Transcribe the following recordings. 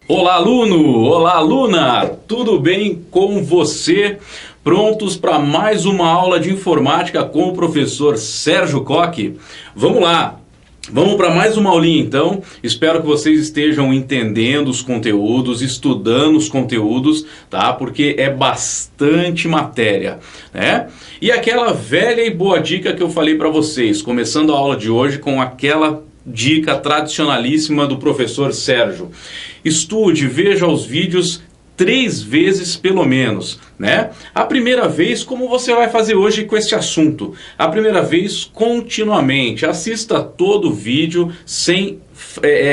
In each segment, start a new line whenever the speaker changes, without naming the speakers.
Olá, aluno! Olá, aluna! Tudo bem com você? Prontos para mais uma aula de informática com o professor Sérgio Coque? Vamos lá! Vamos para mais uma aulinha então. Espero que vocês estejam entendendo os conteúdos, estudando os conteúdos, tá? Porque é bastante matéria, né? E aquela velha e boa dica que eu falei para vocês, começando a aula de hoje com aquela dica tradicionalíssima do professor Sérgio. Estude, veja os vídeos 3 vezes pelo menos, né? A primeira vez, como você vai fazer hoje com este assunto? A primeira vez, continuamente. Assista todo o vídeo sem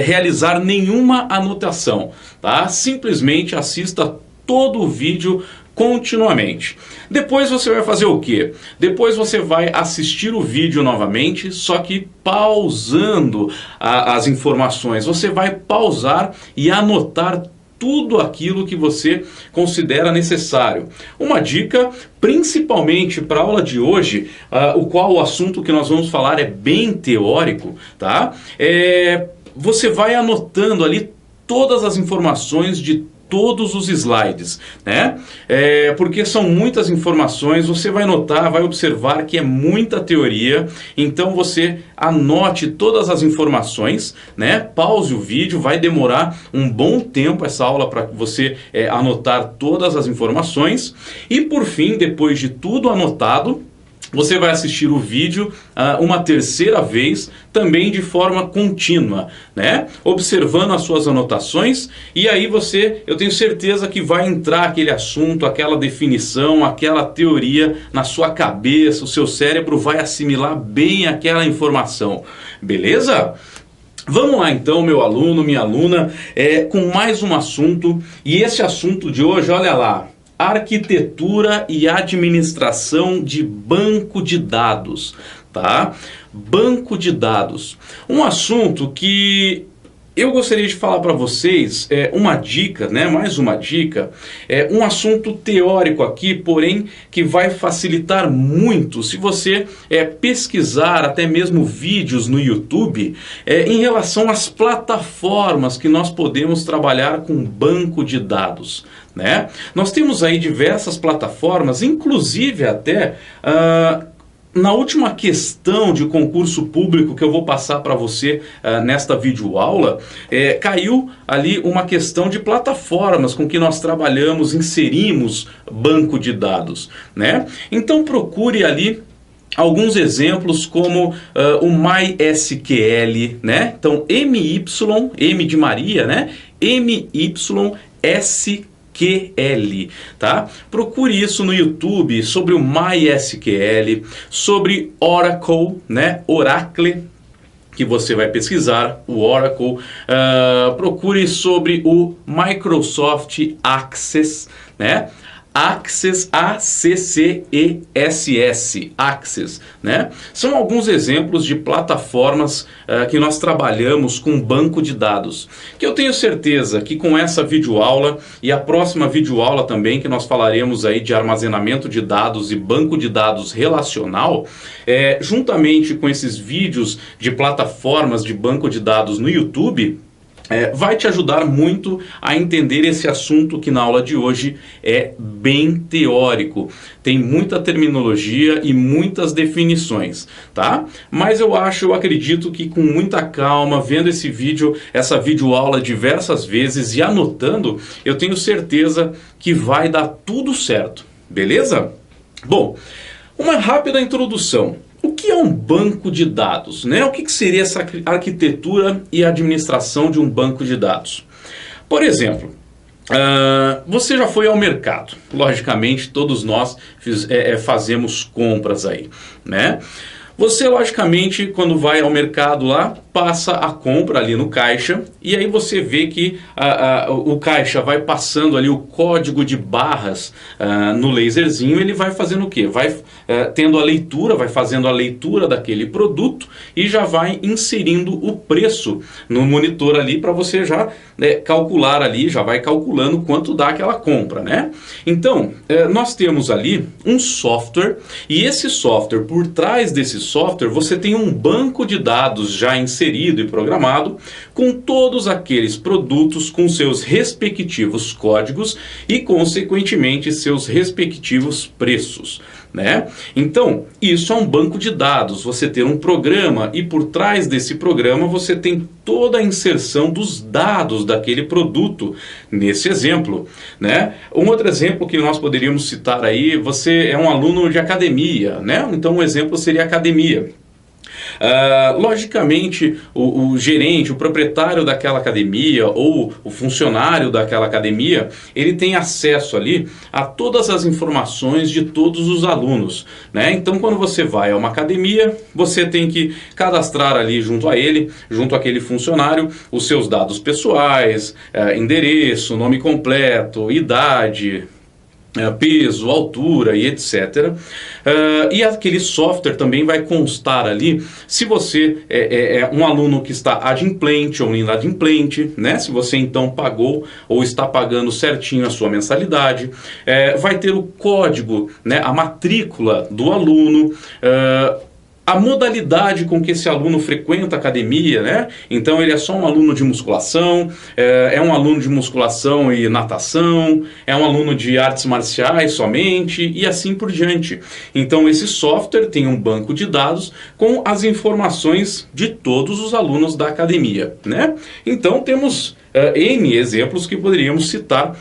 realizar nenhuma anotação, tá? Simplesmente assista todo o vídeo continuamente. Depois você vai fazer o quê? Depois você vai assistir o vídeo novamente, só que pausando as informações. Você vai pausar e anotar tudo aquilo que você considera necessário. Uma dica, principalmente para a aula de hoje, o assunto que nós vamos falar é bem teórico, tá? Você vai anotando ali todas as informações de todos os slides, né? Porque são muitas informações, você vai notar, vai observar que é muita teoria, então você anote todas as informações, né? Pause o vídeo, vai demorar um bom tempo essa aula para você anotar todas as informações e por fim, depois de tudo anotado, você vai assistir o vídeo uma terceira vez, também de forma contínua, né? Observando as suas anotações, e aí eu tenho certeza que vai entrar aquele assunto, aquela definição, aquela teoria na sua cabeça, o seu cérebro vai assimilar bem aquela informação, beleza? Vamos lá então, meu aluno, minha aluna, com mais um assunto, e esse assunto de hoje, olha lá, arquitetura e administração de banco de dados, tá? Banco de dados. Um assunto que eu gostaria de falar para vocês, uma dica, né? Mais uma dica, um assunto teórico aqui, porém que vai facilitar muito se você pesquisar até mesmo vídeos no YouTube em relação às plataformas que nós podemos trabalhar com banco de dados, né? Nós temos aí diversas plataformas, inclusive até na última questão de concurso público que eu vou passar para você nesta videoaula, caiu ali uma questão de plataformas com que nós trabalhamos, inserimos banco de dados, né? Então procure ali alguns exemplos como o MySQL, né? Então M de Maria, né? MYSQL, tá? Procure isso no YouTube sobre o MySQL, sobre Oracle, né? Oracle, que você vai pesquisar, o Oracle. Procure sobre o Microsoft Access, né? Access, A-C-C-E-S-S, Access, né? São alguns exemplos de plataformas que nós trabalhamos com banco de dados, que eu tenho certeza que com essa videoaula e a próxima videoaula também, que nós falaremos aí de armazenamento de dados e banco de dados relacional, juntamente com esses vídeos de plataformas de banco de dados no YouTube, vai te ajudar muito a entender esse assunto que na aula de hoje é bem teórico. Tem muita terminologia e muitas definições, tá? Mas eu acredito que com muita calma, vendo esse vídeo, essa videoaula diversas vezes e anotando, eu tenho certeza que vai dar tudo certo, beleza? Bom, uma rápida introdução. O que é um banco de dados, né? O que seria essa arquitetura e administração de um banco de dados? Por exemplo, você já foi ao mercado. Logicamente, todos nós fazemos compras aí, né? Você, logicamente, quando vai ao mercado lá, passa a compra ali no caixa e aí você vê que o caixa vai passando ali o código de barras no laserzinho, ele vai fazendo o quê? Vai tendo a leitura, vai fazendo a leitura daquele produto e já vai inserindo o preço no monitor ali para você já calcular ali, já vai calculando quanto dá aquela compra, né? Então, nós temos ali um software e esse software, por trás desse software, você tem um banco de dados já inserido e programado com todos aqueles produtos com seus respectivos códigos e, consequentemente, seus respectivos preços, né? Então, isso é um banco de dados, você tem um programa e por trás desse programa você tem toda a inserção dos dados daquele produto nesse exemplo, né? Um outro exemplo que nós poderíamos citar aí, você é um aluno de academia, né? Então um exemplo seria academia. Logicamente, o gerente, o proprietário daquela academia ou o funcionário daquela academia, ele tem acesso ali a todas as informações de todos os alunos, né? Então, quando você vai a uma academia, você tem que cadastrar ali junto a ele, junto àquele funcionário, os seus dados pessoais, endereço, nome completo, idade, peso, altura e etc. E aquele software também vai constar ali se você é um aluno que está adimplente ou inadimplente, né? Se você então pagou ou está pagando certinho a sua mensalidade, vai ter o código, né? A matrícula do aluno, a modalidade com que esse aluno frequenta a academia, né? Então ele é só um aluno de musculação, é um aluno de musculação e natação, é um aluno de artes marciais somente e assim por diante. Então esse software tem um banco de dados com as informações de todos os alunos da academia, né? Então temos N exemplos que poderíamos citar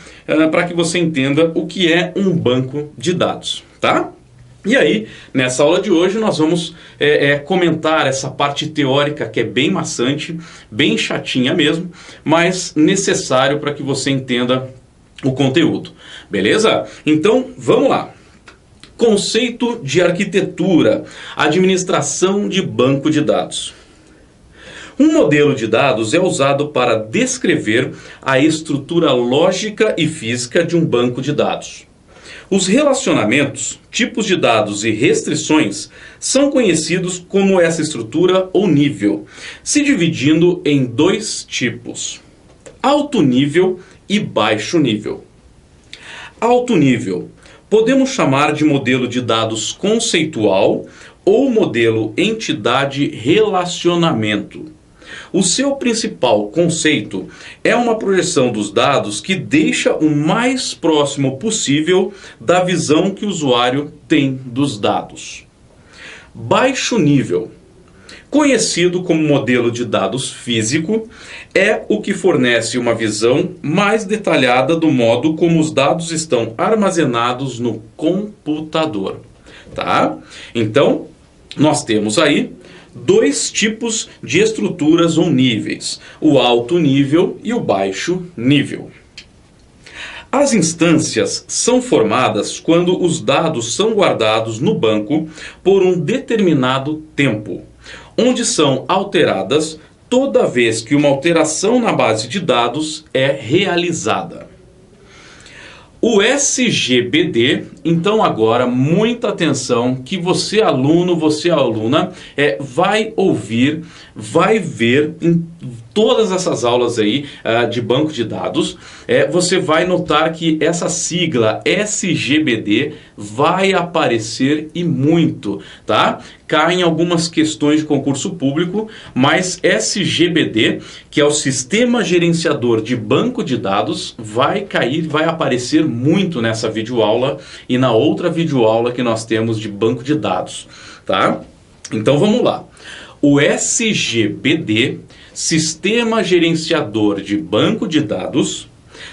para que você entenda o que é um banco de dados, tá? E aí, nessa aula de hoje, nós vamos comentar essa parte teórica que é bem maçante, bem chatinha mesmo, mas necessário para que você entenda o conteúdo. Beleza? Então, vamos lá. Conceito de arquitetura, administração de banco de dados. Um modelo de dados é usado para descrever a estrutura lógica e física de um banco de dados. Os relacionamentos, tipos de dados e restrições são conhecidos como essa estrutura ou nível, se dividindo em dois tipos: alto nível e baixo nível. Alto nível podemos chamar de modelo de dados conceitual ou modelo entidade relacionamento. O seu principal conceito é uma projeção dos dados que deixa o mais próximo possível da visão que o usuário tem dos dados. Baixo nível, conhecido como modelo de dados físico, é o que fornece uma visão mais detalhada do modo como os dados estão armazenados no computador. Tá? Então, nós temos aí dois tipos de estruturas ou níveis: o alto nível e o baixo nível. As instâncias são formadas quando os dados são guardados no banco por um determinado tempo, onde são alteradas toda vez que uma alteração na base de dados é realizada. O SGBD, então agora muita atenção que você aluno, você aluna, vai ouvir, vai ver em todas essas aulas aí de banco de dados, você vai notar que essa sigla SGBD vai aparecer e muito, tá? Cai em algumas questões de concurso público, mas SGBD, que é o Sistema Gerenciador de Banco de Dados, vai cair, vai aparecer muito nessa videoaula e na outra videoaula que nós temos de banco de dados, tá? Então vamos lá. O SGBD, Sistema Gerenciador de Banco de Dados,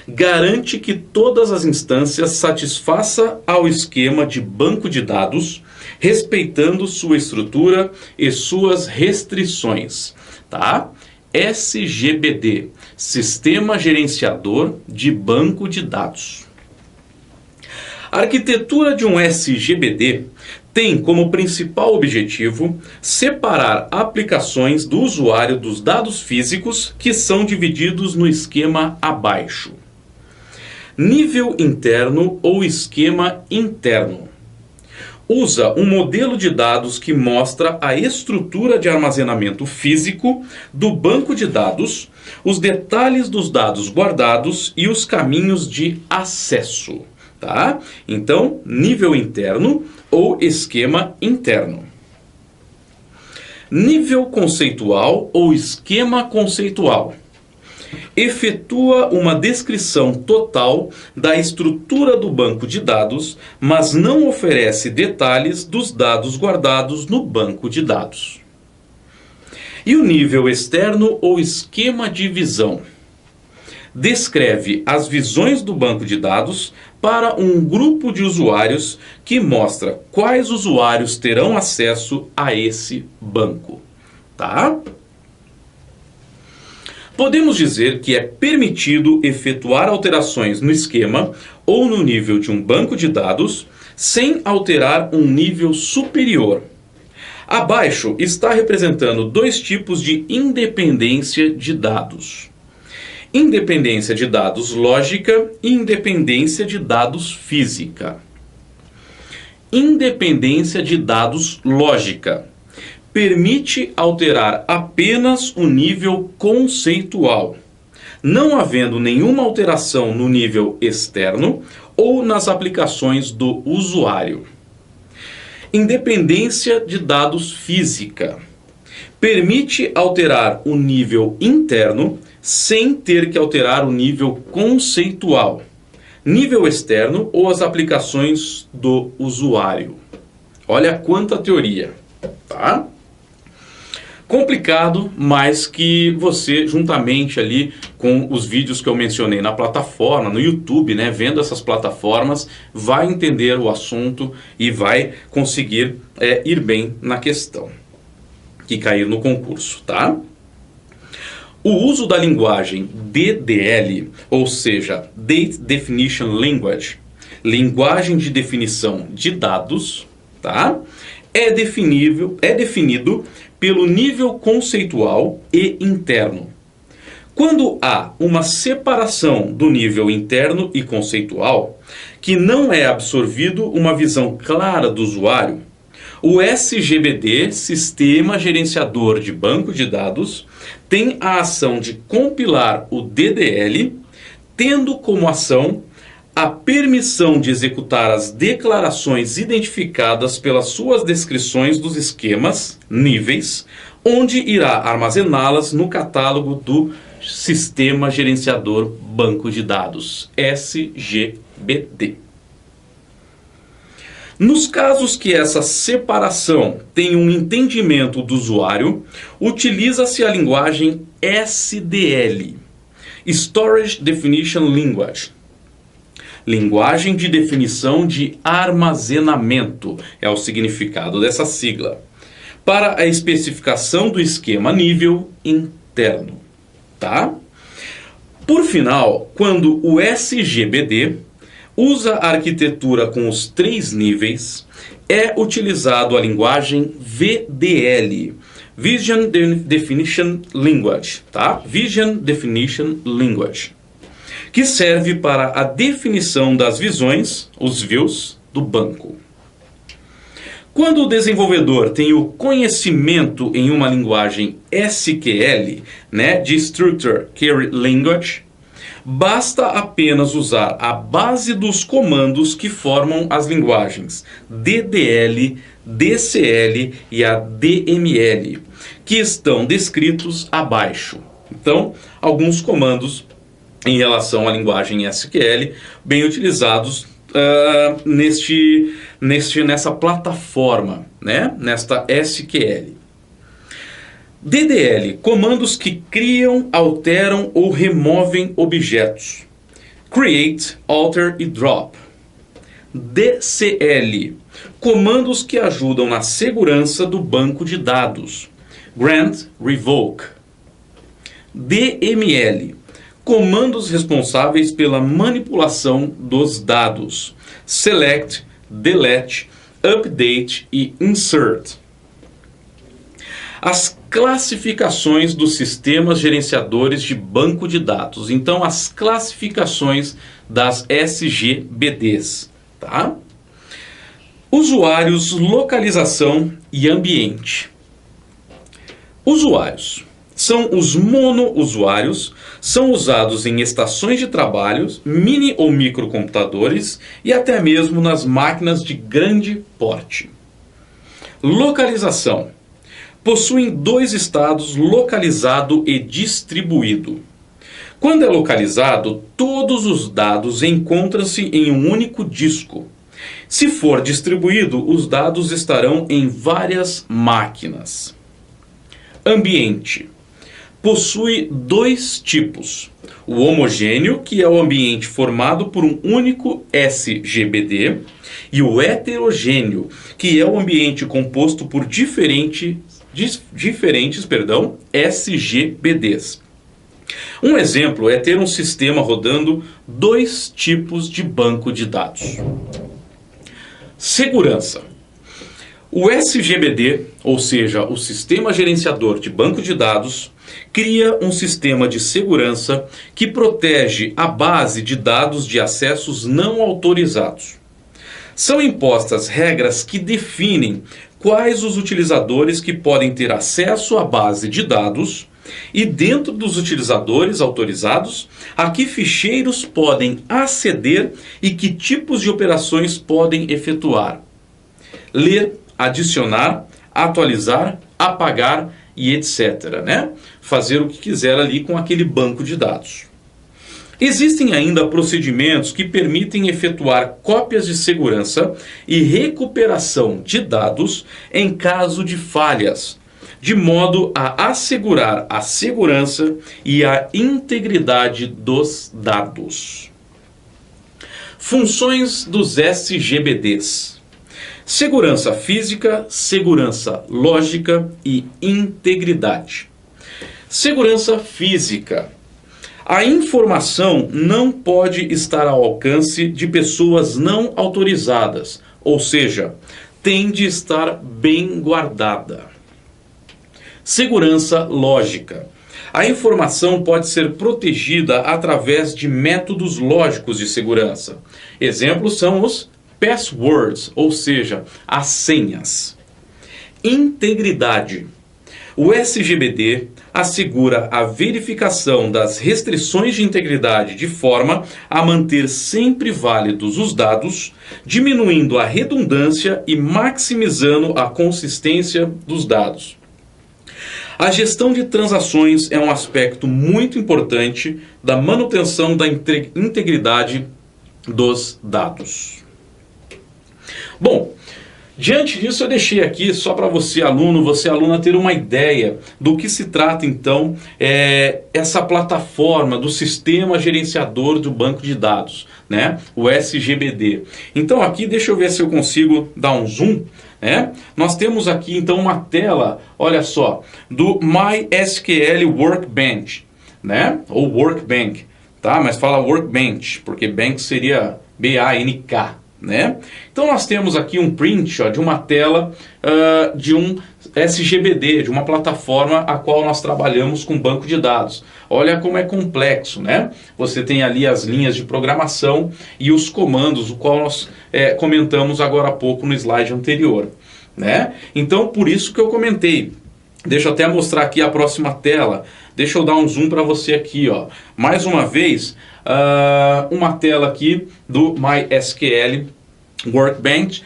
garante que todas as instâncias satisfaçam ao esquema de banco de dados, respeitando sua estrutura e suas restrições, tá? SGBD, Sistema Gerenciador de Banco de Dados. A arquitetura de um SGBD tem como principal objetivo separar aplicações do usuário dos dados físicos que são divididos no esquema abaixo. Nível interno ou esquema interno. usa um modelo de dados que mostra a estrutura de armazenamento físico do banco de dados, os detalhes dos dados guardados e os caminhos de acesso. Tá? Então, nível interno ou esquema interno. Nível conceitual ou esquema conceitual. Efetua uma descrição total da estrutura do banco de dados, mas não oferece detalhes dos dados guardados no banco de dados. E o nível externo ou esquema de visão. Descreve as visões do banco de dados para um grupo de usuários que mostra quais usuários terão acesso a esse banco. Tá? Podemos dizer que é permitido efetuar alterações no esquema ou no nível de um banco de dados sem alterar um nível superior. Abaixo está representando dois tipos de independência de dados. Independência de dados lógica e independência de dados física. Independência de dados lógica. Permite alterar apenas o nível conceitual, não havendo nenhuma alteração no nível externo ou nas aplicações do usuário. Independência de dados física. Permite alterar o nível interno sem ter que alterar o nível conceitual, nível externo ou as aplicações do usuário. Olha quanta teoria, tá? Complicado, mas que você, juntamente ali com os vídeos que eu mencionei na plataforma, no YouTube, né, vendo essas plataformas, vai entender o assunto e vai conseguir ir bem na questão que cair no concurso, tá? O uso da linguagem DDL, ou seja, Date Definition Language, linguagem de definição de dados, tá? É definido pelo nível conceitual e interno. Quando há uma separação do nível interno e conceitual, que não é absorvido uma visão clara do usuário, o SGBD, Sistema Gerenciador de Banco de Dados, tem a ação de compilar o DDL, tendo como ação a permissão de executar as declarações identificadas pelas suas descrições dos esquemas, níveis, onde irá armazená-las no catálogo do Sistema Gerenciador Banco de Dados, SGBD. Nos casos que essa separação tem um entendimento do usuário, utiliza-se a linguagem SDL, Storage Definition Language. Linguagem de definição de armazenamento é o significado dessa sigla, para a especificação do esquema nível interno, tá? Por final, quando o SGBD usa a arquitetura com os 3 níveis, é utilizado a linguagem VDL, Vision Definition Language, tá? Vision Definition Language, que serve para a definição das visões, os views, do banco. Quando o desenvolvedor tem o conhecimento em uma linguagem SQL, né, de Structured Query Language, basta apenas usar a base dos comandos que formam as linguagens DDL, DCL e a DML, que estão descritos abaixo. Então, alguns comandos em relação à linguagem SQL, bem utilizados nessa plataforma, né? Nesta SQL. DDL, comandos que criam, alteram ou removem objetos. Create, alter e drop. DCL, comandos que ajudam na segurança do banco de dados. Grant, revoke. DML, comandos responsáveis pela manipulação dos dados. Select, delete, update e insert. As classificações dos sistemas gerenciadores de banco de dados. Então, as classificações das SGBDs, tá? Usuários, localização e ambiente. Usuários são os monousuários, são usados em estações de trabalho, mini ou microcomputadores e até mesmo nas máquinas de grande porte. Localização. Possuem dois estados, localizado e distribuído. Quando é localizado, todos os dados encontram-se em um único disco. Se for distribuído, os dados estarão em várias máquinas. Ambiente. Possui dois tipos. O homogêneo, que é o ambiente formado por um único SGBD, e o heterogêneo, que é o ambiente composto por diferentes SGBDs. Um exemplo é ter um sistema rodando dois tipos de banco de dados. Segurança. O SGBD, ou seja, o Sistema Gerenciador de Banco de Dados, cria um sistema de segurança que protege a base de dados de acessos não autorizados. São impostas regras que definem quais os utilizadores que podem ter acesso à base de dados e, dentro dos utilizadores autorizados, a que ficheiros podem aceder e que tipos de operações podem efetuar. Ler, adicionar, atualizar, apagar e etc. né? Fazer o que quiser ali com aquele banco de dados. Existem ainda procedimentos que permitem efetuar cópias de segurança e recuperação de dados em caso de falhas, de modo a assegurar a segurança e a integridade dos dados. Funções dos SGBDs. Segurança física, segurança lógica e integridade. Segurança física. A informação não pode estar ao alcance de pessoas não autorizadas, ou seja, tem de estar bem guardada. Segurança lógica. A informação pode ser protegida através de métodos lógicos de segurança. Exemplos são os passwords, ou seja, as senhas. Integridade. O SGBD assegura a verificação das restrições de integridade de forma a manter sempre válidos os dados, diminuindo a redundância e maximizando a consistência dos dados. A gestão de transações é um aspecto muito importante da manutenção da integridade dos dados. Bom, diante disso eu deixei aqui só para você aluno, você aluna ter uma ideia do que se trata então essa plataforma do Sistema Gerenciador do Banco de Dados, né? O SGBD. Então aqui deixa eu ver se eu consigo dar um zoom, né? Nós temos aqui então uma tela, olha só, do MySQL Workbench, né? Ou Workbank, tá? Mas fala Workbench, porque bank seria B-A-N-K. Né? Então nós temos aqui um print de uma tela de um SGBD, de uma plataforma a qual nós trabalhamos com banco de dados. Olha como é complexo, né? Você tem ali as linhas de programação e os comandos, o qual nós comentamos agora há pouco no slide anterior, né? Então por isso que eu comentei. Deixa eu até mostrar aqui a próxima tela. Deixa eu dar um zoom para você aqui, ó. Mais uma vez, uma tela aqui do MySQL Workbench,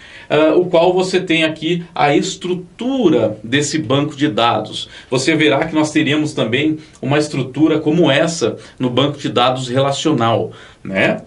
o qual você tem aqui a estrutura desse banco de dados. Você verá que nós teríamos também uma estrutura como essa no banco de dados relacional, né?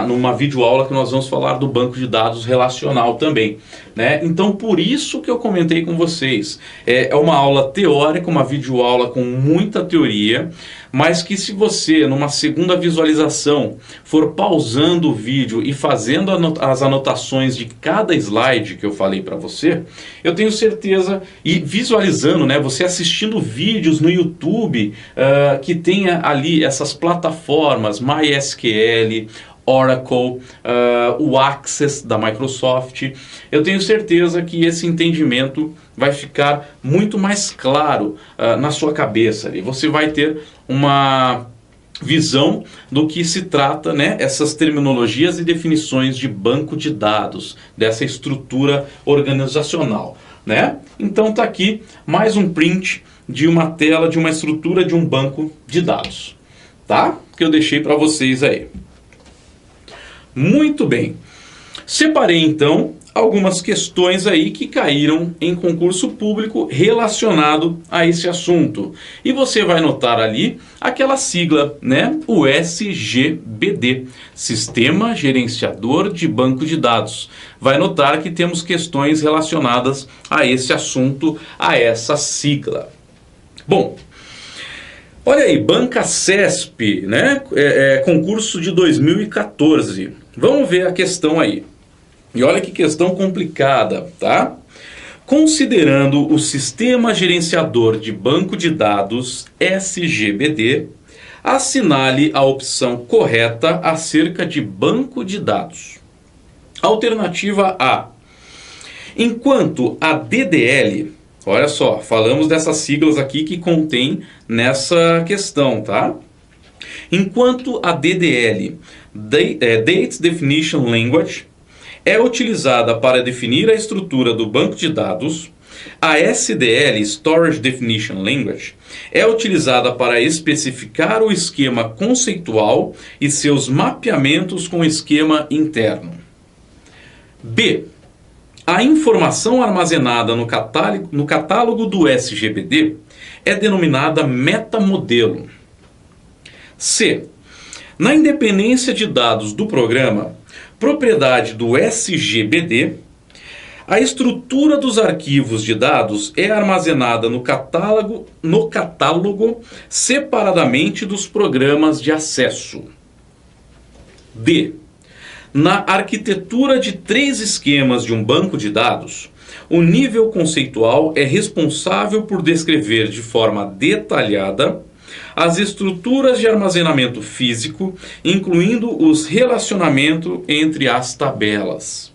Numa videoaula que nós vamos falar do banco de dados relacional também, né? Então por isso que eu comentei com vocês, é uma aula teórica, uma videoaula com muita teoria, mas que se você numa segunda visualização for pausando o vídeo e fazendo as anotações de cada slide que eu falei para você, eu tenho certeza, e visualizando, né, você assistindo vídeos no YouTube que tenha ali essas plataformas MySQL, Oracle, o Access da Microsoft, eu tenho certeza que esse entendimento vai ficar muito mais claro na sua cabeça. E você vai ter uma visão do que se trata, né, essas terminologias e definições de banco de dados, dessa estrutura organizacional, né? Então tá aqui mais um print de uma tela de uma estrutura de um banco de dados, tá? Que eu deixei para vocês aí. Muito bem. Separei então algumas questões aí que caíram em concurso público relacionado a esse assunto. E você vai notar ali aquela sigla, né? O SGBD, Sistema Gerenciador de Banco de Dados. Vai notar que temos questões relacionadas a esse assunto, a essa sigla. Bom, olha aí, Banca CESP, né? Concurso de 2014. Vamos ver a questão aí. E olha que questão complicada, tá? Considerando o Sistema Gerenciador de Banco de Dados, SGBD, assinale a opção correta acerca de banco de dados. Alternativa A. Enquanto a DDL, olha só, falamos dessas siglas aqui que contém nessa questão, tá? Enquanto a DDL, Date Definition Language, é utilizada para definir a estrutura do banco de dados, a SDL, Storage Definition Language, é utilizada para especificar o esquema conceitual e seus mapeamentos com o esquema interno. B. A informação armazenada no catálogo do SGBD é denominada metamodelo. C. Na independência de dados do programa, propriedade do SGBD, a estrutura dos arquivos de dados é armazenada no catálogo separadamente dos programas de acesso. D. Na arquitetura de 3 esquemas de um banco de dados, o nível conceitual é responsável por descrever de forma detalhada as estruturas de armazenamento físico, incluindo os relacionamentos entre as tabelas.